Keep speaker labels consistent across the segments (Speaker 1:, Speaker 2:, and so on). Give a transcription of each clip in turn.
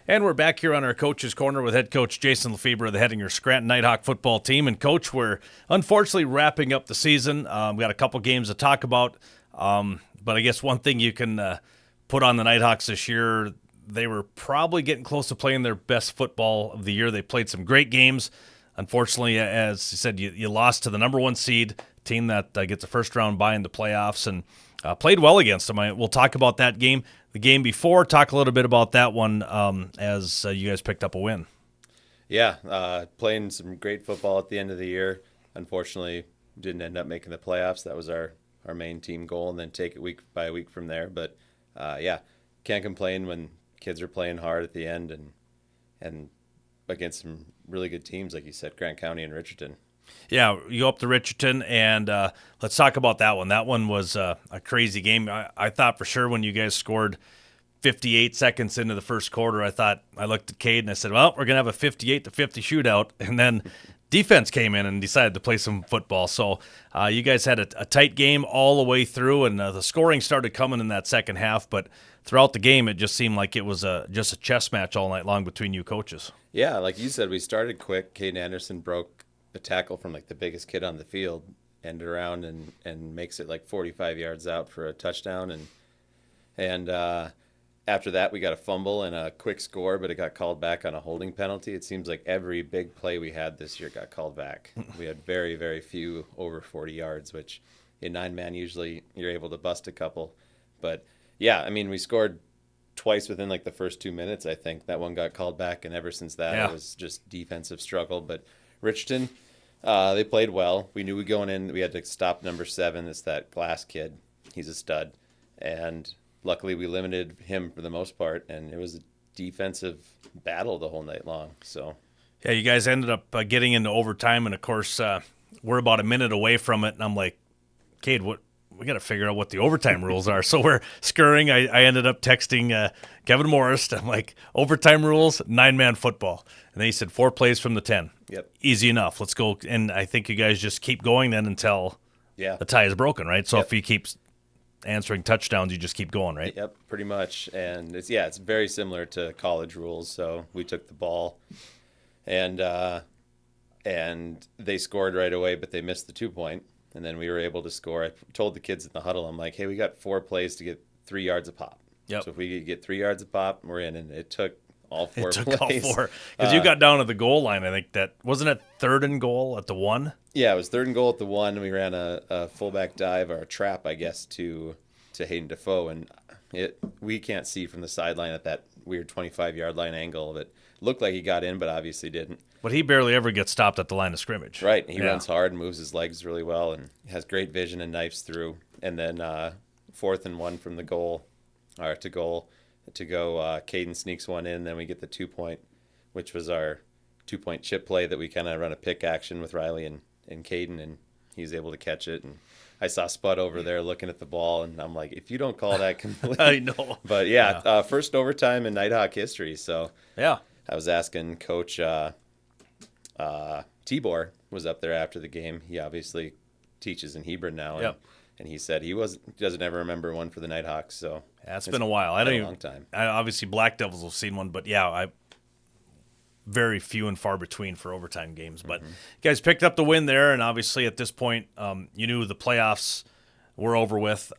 Speaker 1: And we're back here on our Coach's Corner with head coach Jason Lefebre of the Hettinger Scranton Nighthawk football team. And, Coach, we're unfortunately wrapping up the season. We got a couple games to talk about. But I guess one thing you can put on the Nighthawks this year, they were probably getting close to playing their best football of the year. They played some great games. Unfortunately, as you said, you lost to the number one seed team that gets a first-round bye in the playoffs and played well against them. We'll talk about that game. The game before, talk a little bit about that one as you guys picked up a win.
Speaker 2: Yeah, playing some great football at the end of the year. Unfortunately, didn't end up making the playoffs. That was our main team goal, and then take it week by week from there. But, can't complain when kids are playing hard at the end and against some really good teams, like you said, Grant County and Richardson.
Speaker 1: Yeah, you go up to Richardson, and let's talk about that one. That one was a crazy game. I thought for sure when you guys scored 58 seconds into the first quarter, I looked at Cade and I said, well, we're going to have a 58-50 shootout. And then defense came in and decided to play some football. So you guys had a tight game all the way through, and the scoring started coming in that second half. But throughout the game, it just seemed like it was just a chess match all night long between you coaches.
Speaker 2: Yeah, like you said, we started quick. Caden Anderson broke a tackle from like the biggest kid on the field, ended around and makes it like 45 yards out for a touchdown. And after that, we got a fumble and a quick score, but it got called back on a holding penalty. It seems like every big play we had this year got called back. We had very, very few over 40 yards, which in 9-man usually you're able to bust a couple. But yeah, I mean, we scored twice within like the first 2 minutes. I think that one got called back, and ever since that, It was just defensive struggle. But Richardson, they played well. We knew we going in, we had to stop number 7. It's that Glass kid. He's a stud. And luckily we limited him for the most part, and it was a defensive battle the whole night long. So
Speaker 1: yeah, you guys ended up getting into overtime, and of course we're about a minute away from it, and I'm like, Cade, we got to figure out what the overtime rules are. So we're scurrying. I ended up texting Kevin Morris. I'm like, overtime rules, 9-man football. And then he said 4 plays from the 10.
Speaker 2: Yep.
Speaker 1: Easy enough. Let's go. And I think you guys just keep going then until the tie is broken, right? So if he keeps answering touchdowns, you just keep going, right?
Speaker 2: Yep, pretty much. And it's very similar to college rules. So we took the ball and they scored right away, but they missed the 2-point. And then we were able to score. I told the kids in the huddle, I'm like, hey, we got 4 plays to get 3 yards a pop.
Speaker 1: Yep.
Speaker 2: So if we get 3 yards a pop, we're in. And it took all 4
Speaker 1: It took
Speaker 2: plays.
Speaker 1: all 4. Because you got down to the goal line. I think that, wasn't it 3rd and goal at the 1?
Speaker 2: Yeah, it was 3rd and goal at the 1. We ran a fullback dive, or a trap, I guess, to Hayden Defoe. And we can't see from the sideline at that weird 25-yard line angle. It looked like he got in, but obviously didn't.
Speaker 1: But he barely ever gets stopped at the line of scrimmage.
Speaker 2: Right. He runs hard and moves his legs really well and has great vision and knifes through. And then 4th and 1 from the goal, or to go, Caden sneaks one in. Then we get the 2-point, which was our 2-point chip play that we kind of run a pick action with Riley and Caden, and he's able to catch it. And I saw Spud over there looking at the ball, and I'm like, if you don't call that complete.
Speaker 1: I know.
Speaker 2: But first overtime in Nighthawk history. So
Speaker 1: yeah,
Speaker 2: I was asking Coach Tibor was up there after the game. He obviously teaches in Hebron now, and he said he doesn't ever remember one for the Nighthawks. So
Speaker 1: it's been a while.
Speaker 2: A long time.
Speaker 1: Obviously, Black Devils have seen one, but very few and far between for overtime games. But you guys picked up the win there, and obviously at this point, you knew the playoffs were over with.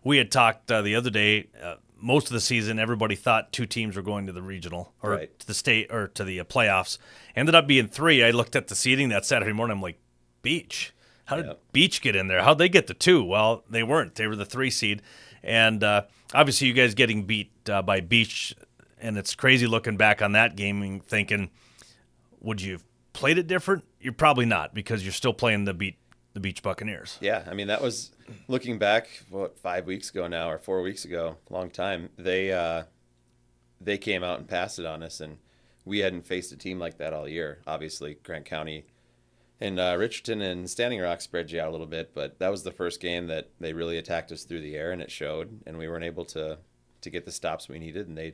Speaker 1: We had talked the other day. Most of the season, everybody thought 2 teams were going to the regional or to the state or to the playoffs. Ended up being 3. I looked at the seating that Saturday morning. I'm like, Beach. How did Beach get in there? How'd they get the 2? Well, they weren't. They were the 3 seed. And obviously, you guys getting beat by Beach, and it's crazy looking back on that game and thinking, would you have played it different? You're probably not, because you're still playing the Beach Buccaneers.
Speaker 2: Yeah, I mean, that was, looking back, 5 weeks ago now, or 4 weeks ago, long time. They came out and passed it on us, and we hadn't faced a team like that all year. Obviously, Grant County and Richardson and Standing Rock spread you out a little bit, but that was the first game that they really attacked us through the air, and it showed, and we weren't able to get the stops we needed, and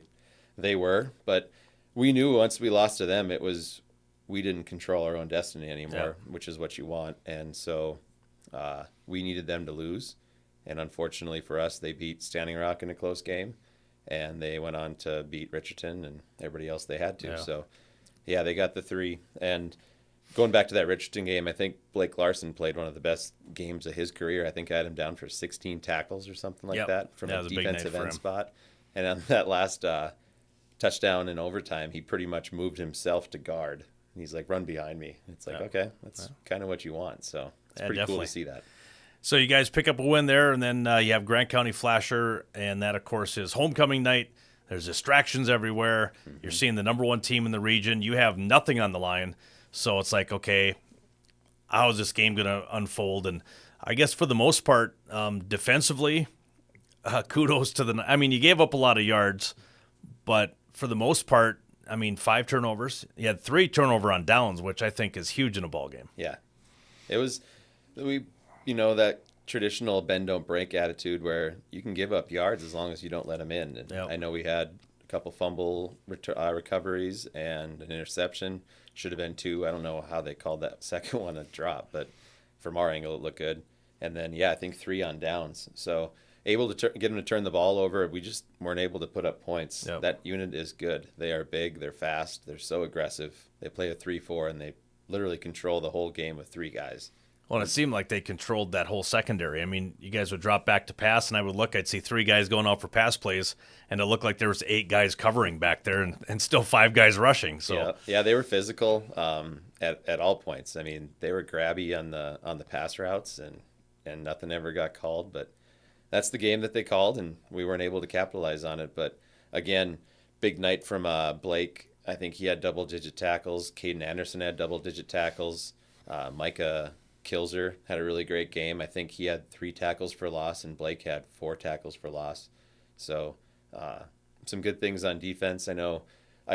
Speaker 2: they were. But we knew once we lost to them, it was, we didn't control our own destiny anymore, which is what you want. And so we needed them to lose. And unfortunately for us, they beat Standing Rock in a close game. and they went on to beat Richardson and everybody else they had to.
Speaker 1: Yeah.
Speaker 2: So, yeah, they got the 3. And going back to that Richardson game, I think Blake Larson played one of the best games of his career. I think I had him down for 16 tackles or something like that from a defensive end spot. And on that last touchdown in overtime, he pretty much moved himself to guard. And he's like, run behind me. It's like, okay, that's kind of what you want. So it's pretty cool to see that.
Speaker 1: So you guys pick up a win there, and then you have Grant County Flasher, and that, of course, is homecoming night. There's distractions everywhere. Mm-hmm. You're seeing the number 1 team in the region. You have nothing on the line. So it's like, okay, how is this game going to unfold? And I guess for the most part, defensively, kudos to the – I mean, you gave up a lot of yards, but for the most part, I mean, 5 turnovers. You had 3 turnover on downs, which I think is huge in a ball game.
Speaker 2: Yeah. It was that traditional bend, don't break attitude where you can give up yards as long as you don't let them in. And I know we had a couple fumble recoveries and an interception. Should have been 2. I don't know how they called that second one a drop, but from our angle, it looked good. And then, I think 3 on downs. So able to get them to turn the ball over. We just weren't able to put up points. Yep. That unit is good. They are big. They're fast. They're so aggressive. They play a 3-4, and they literally control the whole game with 3 guys.
Speaker 1: Well, it seemed like they controlled that whole secondary. I mean, you guys would drop back to pass, and I would look, I'd see 3 guys going out for pass plays, and it looked like there was 8 guys covering back there and still 5 guys rushing. So
Speaker 2: yeah, they were physical at all points. I mean, they were grabby on the pass routes, and nothing ever got called. But that's the game that they called, and we weren't able to capitalize on it. But, again, big night from Blake. I think he had double-digit tackles. Caden Anderson had double-digit tackles. Micah Kilzer had a really great game. I think he had 3 tackles for loss, and Blake had 4 tackles for loss. So some good things on defense. I know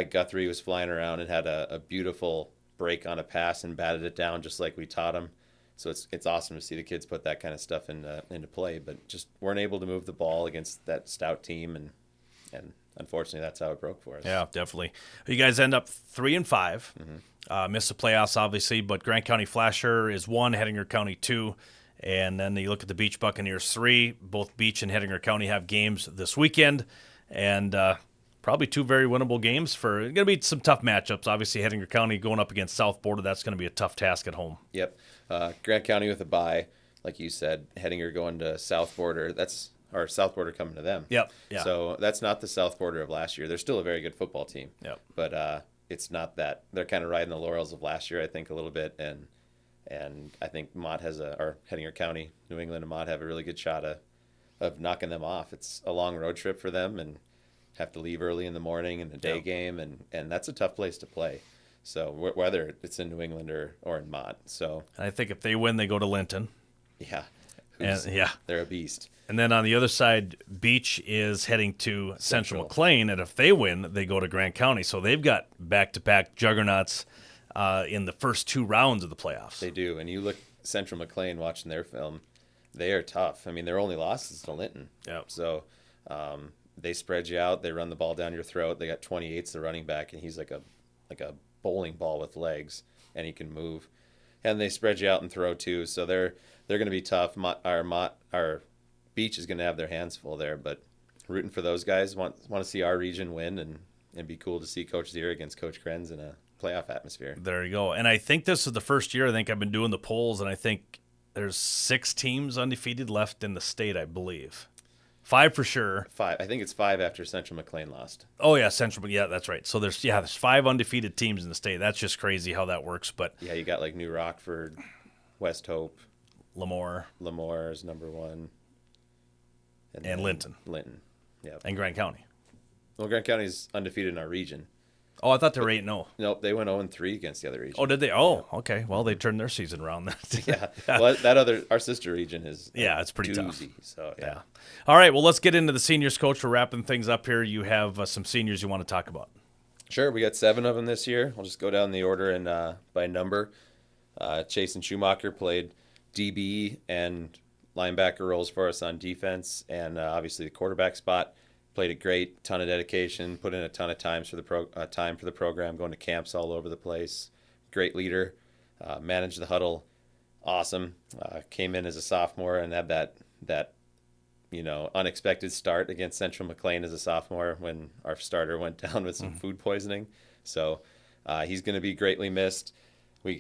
Speaker 2: Guthrie was flying around and had a beautiful break on a pass and batted it down just like we taught him. So it's awesome to see the kids put that kind of stuff into play, but just weren't able to move the ball against that stout team, and unfortunately that's how it broke for us.
Speaker 1: Yeah, definitely. You guys end up 3-5. Mm-hmm. Missed the playoffs, obviously, but Grant County Flasher is 1, Hettinger County 2, and then you look at the Beach Buccaneers 3. Both Beach and Hettinger County have games this weekend, and probably 2 very winnable games. Going to be some tough matchups. Obviously, Hettinger County going up against South Border, that's going to be a tough task at home.
Speaker 2: Yep. Grant County with a bye, like you said. Hettinger going to South Border. Or South Border coming to them.
Speaker 1: Yep. Yeah.
Speaker 2: So that's not the South Border of last year. They're still a very good football team.
Speaker 1: Yep.
Speaker 2: But it's not that. They're kind of riding the laurels of last year, I think, a little bit. And I think Mott or Hettinger County, New England and Mott have a really good shot of knocking them off. It's a long road trip for them and have to leave early in the morning in a day game. And that's a tough place to play. So whether it's in New England or in Mott. So
Speaker 1: I think if they win, they go to Linton.
Speaker 2: Yeah. They're a beast.
Speaker 1: And then on the other side, Beach is heading to Central McLean, and if they win, they go to Grant County. So they've got back-to-back juggernauts in the first 2 rounds of the playoffs.
Speaker 2: They do, and you look Central McLean watching their film, they are tough. I mean, their only loss is to Linton.
Speaker 1: Yep.
Speaker 2: So they spread you out. They run the ball down your throat. They got 28's the running back, and he's like a bowling ball with legs, and he can move. And they spread you out and throw too. So they're going to be tough. Our Beach is going to have their hands full there, but rooting for those guys. Want to see our region win, and be cool to see Coach Zier against Coach Krenz in a playoff atmosphere.
Speaker 1: There you go. And I think this is the first year I think I've been doing the polls, and I think there's 6 teams undefeated left in the state, I believe. 5 for sure.
Speaker 2: 5. I think it's 5 after Central McLean lost.
Speaker 1: Oh yeah, Central. Yeah, that's right. So there's 5 undefeated teams in the state. That's just crazy how that works. But
Speaker 2: yeah, you got like New Rockford, West Hope,
Speaker 1: Lemoore
Speaker 2: is number 1.
Speaker 1: And Linton,
Speaker 2: yeah,
Speaker 1: and Grant County.
Speaker 2: Well, Grant County's undefeated in our region.
Speaker 1: Oh, I thought they were 8-0.
Speaker 2: Nope, they went 0-3 against the other region.
Speaker 1: Oh, did they? Oh, okay. Well, they turned their season around then.
Speaker 2: Yeah. Well, our sister region is
Speaker 1: it's pretty
Speaker 2: doozy,
Speaker 1: tough.
Speaker 2: So yeah.
Speaker 1: All right. Well, let's get into the seniors, Coach. We're wrapping things up here. You have some seniors you want to talk about.
Speaker 2: Sure. We got 7 of them this year. I'll just go down the order and by number. Chase and Schumacher played DB and linebacker roles for us on defense, and obviously the quarterback spot. Played it great, ton of dedication, put in a ton of time for the program, going to camps all over the place. Great leader, managed the huddle, awesome. Came in as a sophomore and had that unexpected start against Central McLean as a sophomore when our starter went down with some food poisoning. So he's going to be greatly missed.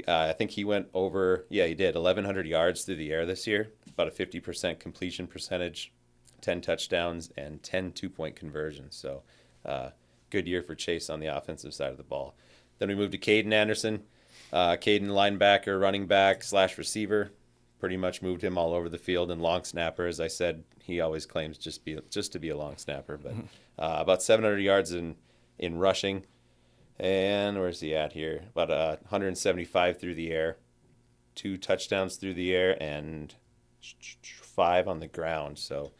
Speaker 2: I think he went over, he did 1,100 yards through the air this year, about a 50% completion percentage, 10 touchdowns, and 10 two-point conversions. So good year for Chase on the offensive side of the ball. Then we moved to Caden Anderson. Caden, linebacker, running back / receiver. Pretty much moved him all over the field. And long snapper, as I said, he always claims just to be a long snapper. But about 700 yards in rushing. And where's he at here? About 175 through the air. 2 touchdowns through the air and 5 on the ground. So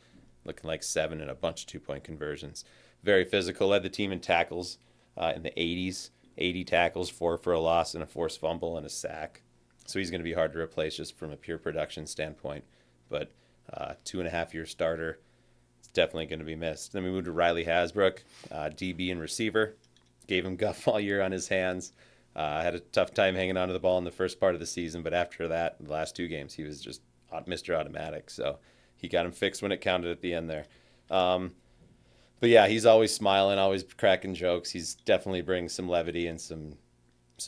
Speaker 2: looking like 7 and a bunch of two-point conversions. Very physical. Led the team in tackles in the 80s. 80 tackles, 4 for a loss, and a forced fumble and a sack. So he's going to be hard to replace just from a pure production standpoint. But 2.5-year starter, it's definitely going to be missed. Then we moved to Riley Hasbrook, DB and receiver. Gave him guff all year on his hands. Had a tough time hanging onto the ball in the first part of the season, but after that, the last 2 games, he was just Mr. Automatic. So he got him fixed when it counted at the end there. But yeah, he's always smiling, always cracking jokes. He's definitely brings some levity and some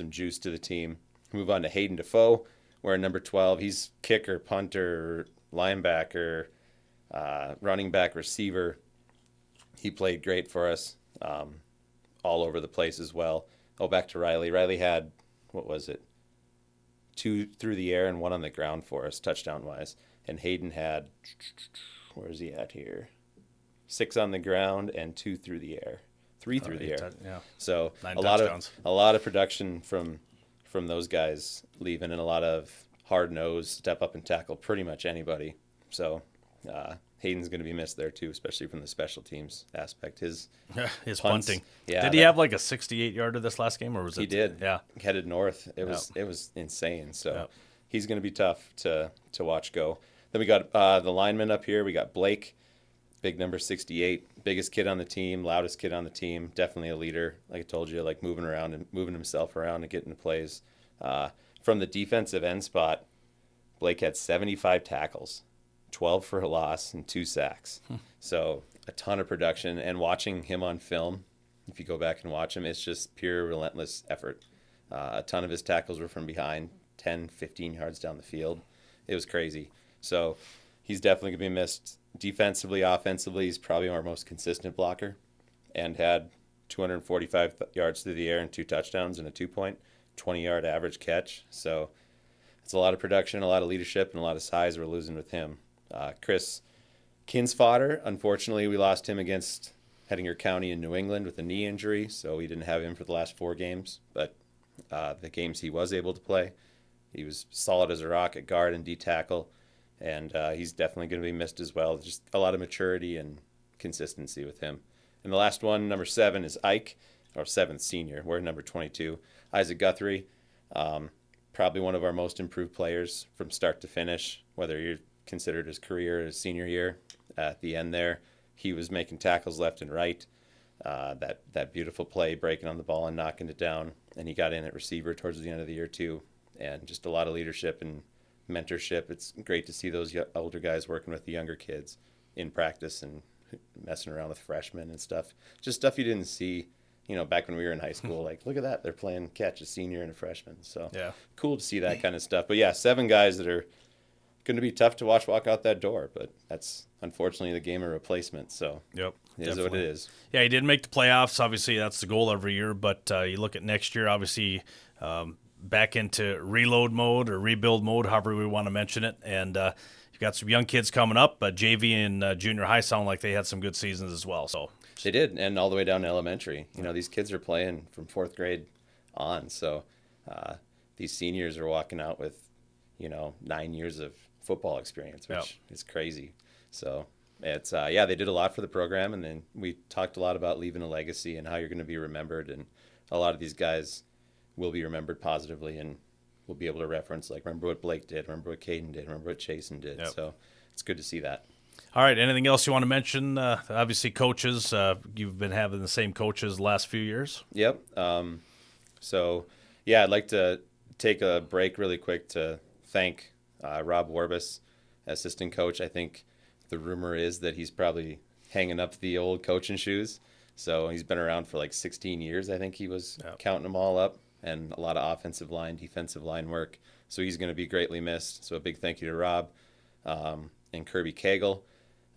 Speaker 2: juice to the team. Move on to Hayden Defoe, wearing number 12. He's kicker, punter, linebacker, running back, receiver. He played great for us, all over the place as well. Back to Riley. Riley had, 2 through the air and 1 on the ground for us, touchdown-wise. And Hayden had, where's he at here? 6 on the ground and 2 through the air. 3 through the air.
Speaker 1: Yeah.
Speaker 2: So
Speaker 1: 9
Speaker 2: a
Speaker 1: touchdowns.
Speaker 2: lot of production from those guys leaving, and a lot of hard nose, step up and tackle pretty much anybody. So Hayden's going to be missed there too, especially from the special teams aspect. His
Speaker 1: His
Speaker 2: punts,
Speaker 1: punting.
Speaker 2: yeah,
Speaker 1: Did he have like a 68-yarder this last game, or was it?
Speaker 2: He did.
Speaker 1: Yeah.
Speaker 2: Headed north. It was insane. So
Speaker 1: Yep.
Speaker 2: he's going to be tough to watch go. Then we got the linemen up here. We got Blake, big number 68, biggest kid on the team, loudest kid on the team, definitely a leader. Like I told you, like moving around and moving himself around and getting to plays. From the defensive end spot, Blake had 75 tackles, 12 for a loss, and 2 sacks. So a ton of production. And watching him on film, if you go back and watch him, it's just pure relentless effort. A ton of his tackles were from behind, 10, 15 yards down the field. It was crazy. So he's definitely going to be missed. Defensively, offensively, he's probably our most consistent blocker and had 245 yards through the air and 2 touchdowns and a 2-point, 20-yard average catch. So it's a lot of production, a lot of leadership, and a lot of size we're losing with him. Chris Kinsfodder, unfortunately, we lost him against Hettinger County in New England with a knee injury, so we didn't have him for the last 4 games. But the games he was able to play, he was solid as a rock at guard and D-tackle, and he's definitely going to be missed as well. Just a lot of maturity and consistency with him. And the last one, number 7, is Ike, or 7th senior. We're number 22. Isaac Guthrie, probably one of our most improved players from start to finish, whether you're considered his career his senior year. At the end there, he was making tackles left and right. That beautiful play, breaking on the ball and knocking it down. And he got in at receiver towards the end of the year too. And just a lot of leadership and mentorship. It's great to see those older guys working with the younger kids in practice and messing around with freshmen and stuff. Just stuff you didn't see, back when we were in high school. Like, look at that. They're playing catch, a senior and a freshman. So
Speaker 1: yeah,
Speaker 2: cool to see that kind of stuff. But yeah, 7 guys that are going to be tough to watch walk out that door. But that's unfortunately the game of replacement. So
Speaker 1: yep,
Speaker 2: it is what it is.
Speaker 1: Yeah, he did make the playoffs. Obviously, that's the goal every year. But you look at next year, obviously, back into reload mode or rebuild mode, however we want to mention it. And you've got some young kids coming up. But JV and junior high sound like they had some good seasons as well. So
Speaker 2: they did, and all the way down to elementary. These kids are playing from 4th grade on. So these seniors are walking out with, 9 years of football experience, which is crazy. So it's they did a lot for the program, and then we talked a lot about leaving a legacy and how you're going to be remembered, and a lot of these guys will be remembered positively, and we'll be able to reference, like, remember what Blake did, remember what Caden did, remember what Chasen did. Yep. So it's good to see that.
Speaker 1: All right, anything else you want to mention? Obviously, coaches, you've been having the same coaches the last few years.
Speaker 2: Yep. I'd like to take a break really quick to thank Rob Warbus, assistant coach. I think the rumor is that he's probably hanging up the old coaching shoes. So he's been around for like 16 years. I think he was counting them all up, and a lot of offensive line, defensive line work. So he's going to be greatly missed. So a big thank you to Rob and Kirby Cagle.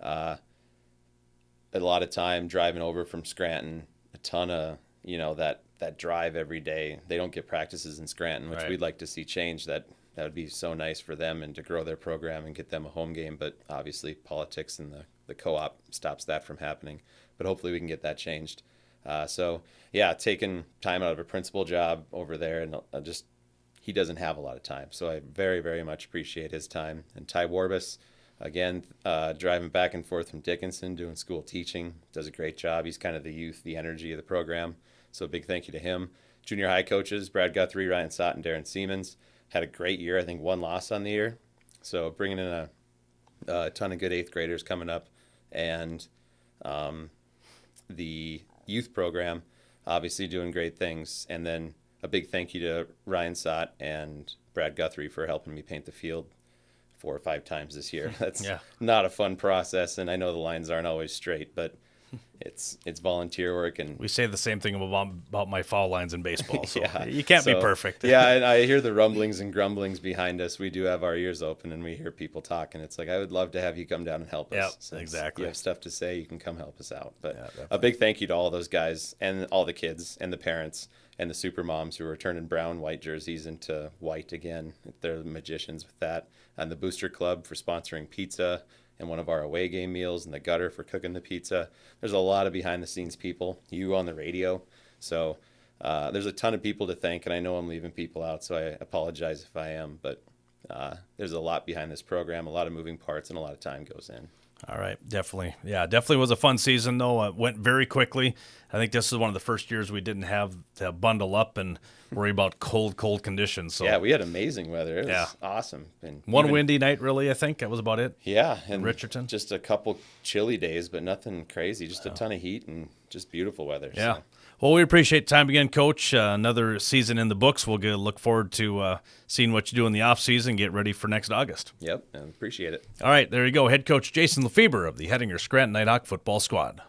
Speaker 2: A lot of time driving over from Scranton, a ton of, that drive every day. They don't get practices in Scranton, which we'd like to see change. That would be so nice for them and to grow their program and get them a home game. But obviously politics and the co-op stops that from happening. But hopefully we can get that changed. Taking time out of a principal job over there, and he doesn't have a lot of time. So I very, very much appreciate his time. And Ty Warbus, again, driving back and forth from Dickinson, doing school teaching, does a great job. He's kind of the youth, the energy of the program. So a big thank you to him. Junior high coaches, Brad Guthrie, Ryan Sott, and Darren Siemens, had a great year. I think 1 loss on the year. So bringing in a ton of good 8th graders coming up. And the youth program, obviously doing great things. And then a big thank you to Ryan Sott and Brad Guthrie for helping me paint the field 4 or 5 times this year. That's not a fun process, and I know the lines aren't always straight, but it's volunteer work. And
Speaker 1: we say the same thing about my foul lines in baseball. So you can't be perfect.
Speaker 2: And I hear the rumblings and grumblings behind us. We do have our ears open, and we hear people talking. It's like, I would love to have you come down and help us.
Speaker 1: Yep, exactly.
Speaker 2: You have stuff to say, you can come help us out. But a big thank you to all those guys and all the kids and the parents and the super moms who are turning brown, white jerseys into white again. They're magicians with that. And the Booster Club for sponsoring pizza and one of our away game meals, and the Gutter for cooking the pizza. There's a lot of behind-the-scenes people, you on the radio. So there's a ton of people to thank, and I know I'm leaving people out, so I apologize if I am. But there's a lot behind this program, a lot of moving parts, and a lot of time goes in.
Speaker 1: All right, definitely. Yeah, definitely was a fun season, though. It went very quickly. I think this is one of the first years we didn't have to bundle up and worry about cold conditions. So
Speaker 2: we had amazing weather. It was awesome. And
Speaker 1: one windy night, really, I think. That was about it.
Speaker 2: Yeah.
Speaker 1: In Richardson.
Speaker 2: Just a couple chilly days, but nothing crazy. Just a ton of heat and just beautiful weather.
Speaker 1: Yeah.
Speaker 2: So.
Speaker 1: Well, we appreciate the time again, Coach. Another season in the books. We'll look forward to seeing what you do in the offseason, get ready for next August.
Speaker 2: Yep, I appreciate it.
Speaker 1: All right, there you go. Head coach Jason Lefebre of the Hettinger Scranton Nighthawk football squad.